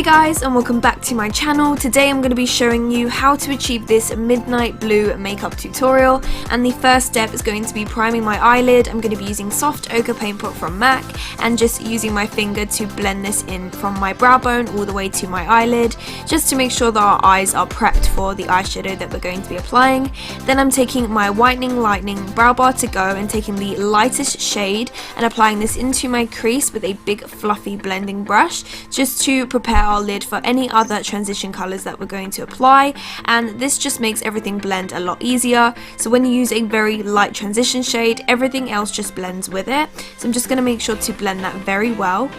guys, and welcome back to my channel. Today I'm going to be showing you how to achieve this midnight blue makeup tutorial, and the first step is going to be priming my eyelid. I'm going to be using soft ochre paint pot from MAC and just using my finger to blend this in from my brow bone all the way to my eyelid, just to make sure that our eyes are prepped for the eyeshadow that we're going to be applying. Then I'm taking my whitening lightning brow bar to go and taking the lightest shade and applying this into my crease with a big fluffy blending brush, just to prepare our lid for any other transition colors that we're going to apply. And this just makes everything blend a lot easier. So when you use a very light transition shade, everything else just blends with it. So I'm just going to make sure to blend that very well.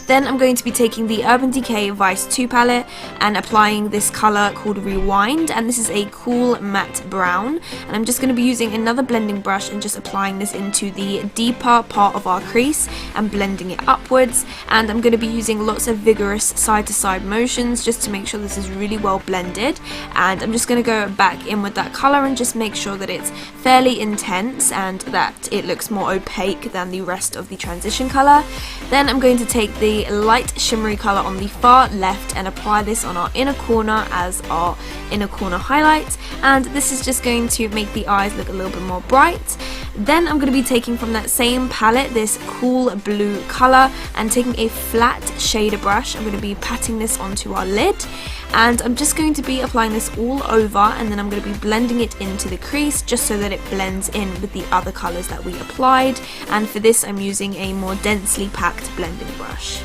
Then I'm going to be taking the Urban Decay Vice 2 palette and applying this colour called Rewind, and this is a cool matte brown, and I'm just going to be using another blending brush and just applying this into the deeper part of our crease and blending it upwards. And I'm going to be using lots of vigorous side to side motions just to make sure this is really well blended, and I'm just going to go back in with that colour and just make sure that it's fairly intense and that it looks more opaque than the rest of the transition colour. Then I'm going to take the light shimmery colour on the far left and apply this on our inner corner as our inner corner highlight, and this is just going to make the eyes look a little bit more bright. Then I'm going to be taking from that same palette this cool blue colour and taking a flat shader brush. I'm going to be patting this onto our lid, and I'm just going to be applying this all over, and then I'm going to be blending it into the crease just so that it blends in with the other colours that we applied. And for this I'm using a more densely packed blending brush.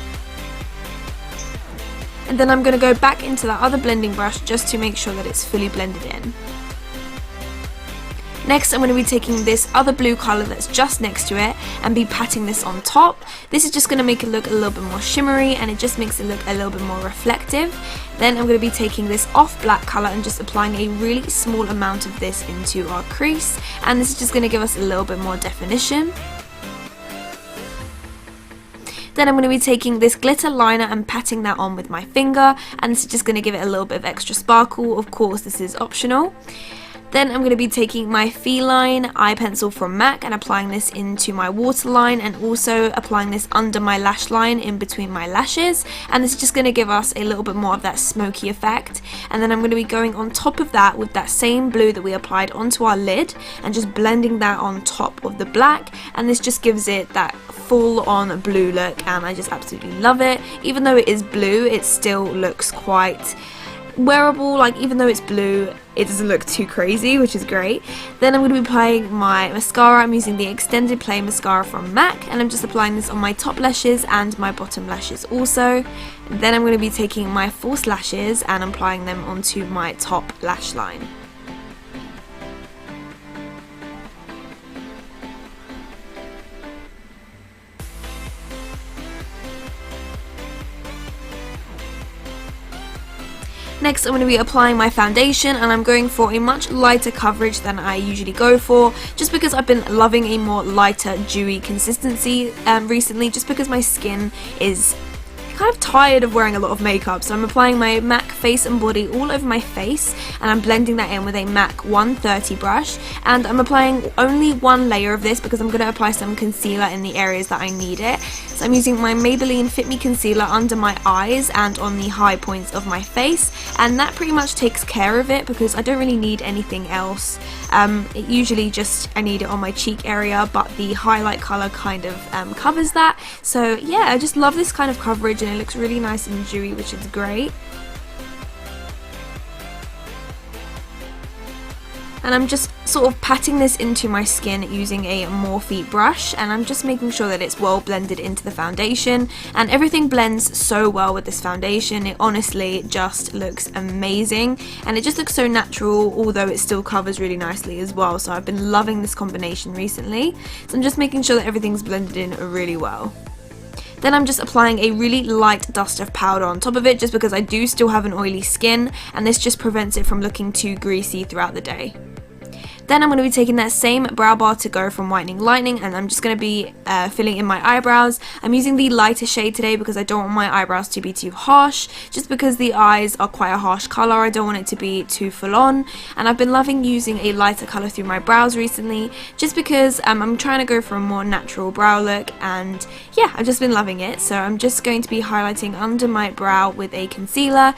And then I'm going to go back into that other blending brush just to make sure that it's fully blended in. Next, I'm going to be taking this other blue colour that's just next to it and be patting this on top. This is just going to make it look a little bit more shimmery, and it just makes it look a little bit more reflective. Then I'm going to be taking this off black colour and just applying a really small amount of this into our crease, and this is just going to give us a little bit more definition. Then I'm going to be taking this glitter liner and patting that on with my finger, and this is just going to give it a little bit of extra sparkle. Of course, this is optional. Then I'm going to be taking my Feline eye pencil from MAC and applying this into my waterline, and also applying this under my lash line in between my lashes, and this is just going to give us a little bit more of that smoky effect. And then I'm going to be going on top of that with that same blue that we applied onto our lid and just blending that on top of the black, and this just gives it that full on blue look, and I just absolutely love it. Even though it is blue, it still looks quite wearable. Like, even though it's blue, it doesn't look too crazy, which is great. Then I'm going to be applying my mascara. I'm using the Extended Play Mascara from MAC, and I'm just applying this on my top lashes and my bottom lashes also. Then I'm going to be taking my false lashes and applying them onto my top lash line. Next, I'm going to be applying my foundation, and I'm going for a much lighter coverage than I usually go for, just because I've been loving a more lighter, dewy consistency recently, just because my skin is kind of tired of wearing a lot of makeup. So I'm applying my MAC Face and Body all over my face, and I'm blending that in with a MAC 130 brush, and I'm applying only one layer of this because I'm going to apply some concealer in the areas that I need it. So I'm using my Maybelline Fit Me concealer under my eyes and on the high points of my face, and that pretty much takes care of it because I don't really need anything else. It usually just, I need it on my cheek area, but the highlight colour kind of covers that. So yeah, I just love this kind of coverage, and it looks really nice and dewy, which is great. And I'm just sort of patting this into my skin using a Morphe brush, and I'm just making sure that it's well blended into the foundation, and everything blends so well with this foundation. It honestly just looks amazing, and it just looks so natural, although it still covers really nicely as well. So I've been loving this combination recently, so I'm just making sure that everything's blended in really well. Then I'm just applying a really light dust of powder on top of it, just because I do still have an oily skin, and this just prevents it from looking too greasy throughout the day. Then I'm going to be taking that same brow bar to Go from Whitening Lightning, and I'm just going to be filling in my eyebrows. I'm using the lighter shade today because I don't want my eyebrows to be too harsh, just because the eyes are quite a harsh colour. I don't want it to be too full on, and I've been loving using a lighter colour through my brows recently, just because I'm trying to go for a more natural brow look, and yeah, I've just been loving it. So I'm just going to be highlighting under my brow with a concealer.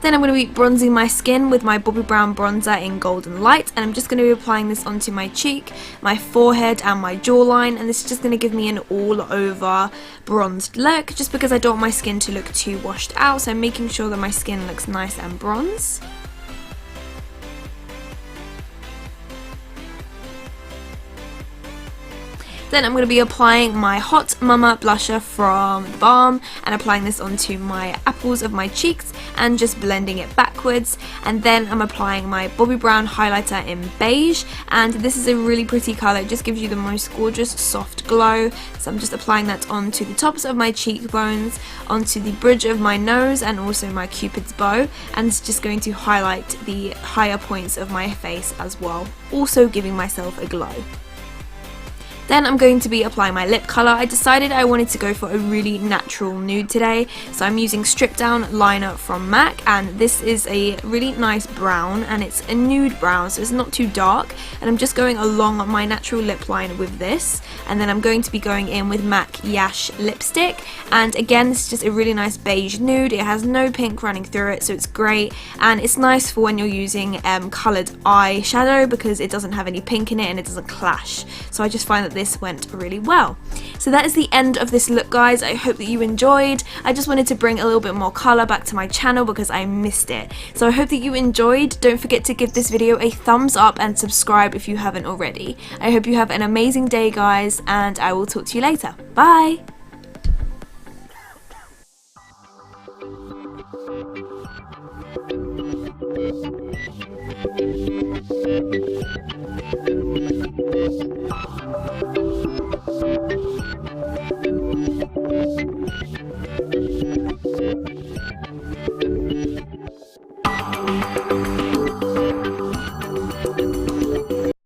Then I'm going to be bronzing my skin with my Bobbi Brown bronzer in Golden Light, and I'm just going to be applying this onto my cheek, my forehead and my jawline, and this is just going to give me an all over bronzed look, just because I don't want my skin to look too washed out, so I'm making sure that my skin looks nice and bronzed. Then I'm going to be applying my Hot Mama blusher from Balm and applying this onto my apples of my cheeks and just blending it backwards. And then I'm applying my Bobbi Brown highlighter in Beige, and this is a really pretty colour. It just gives you the most gorgeous soft glow. So I'm just applying that onto the tops of my cheekbones, onto the bridge of my nose and also my Cupid's bow, and it's just going to highlight the higher points of my face as well, also giving myself a glow. Then I'm going to be applying my lip colour. I decided I wanted to go for a really natural nude today, so I'm using Strip Down Liner from MAC, and this is a really nice brown, and it's a nude brown, so it's not too dark, and I'm just going along my natural lip line with this, and then I'm going to be going in with MAC Yash lipstick, and again, this is just a really nice beige nude. It has no pink running through it, so it's great, and it's nice for when you're using coloured eyeshadow because it doesn't have any pink in it and it doesn't clash, so I just find that this went really well. So that is the end of this look, guys. I hope that you enjoyed. I just wanted to bring a little bit more colour back to my channel because I missed it. So I hope that you enjoyed. Don't forget to give this video a thumbs up and subscribe if you haven't already. I hope you have an amazing day, guys, and I will talk to you later. Bye!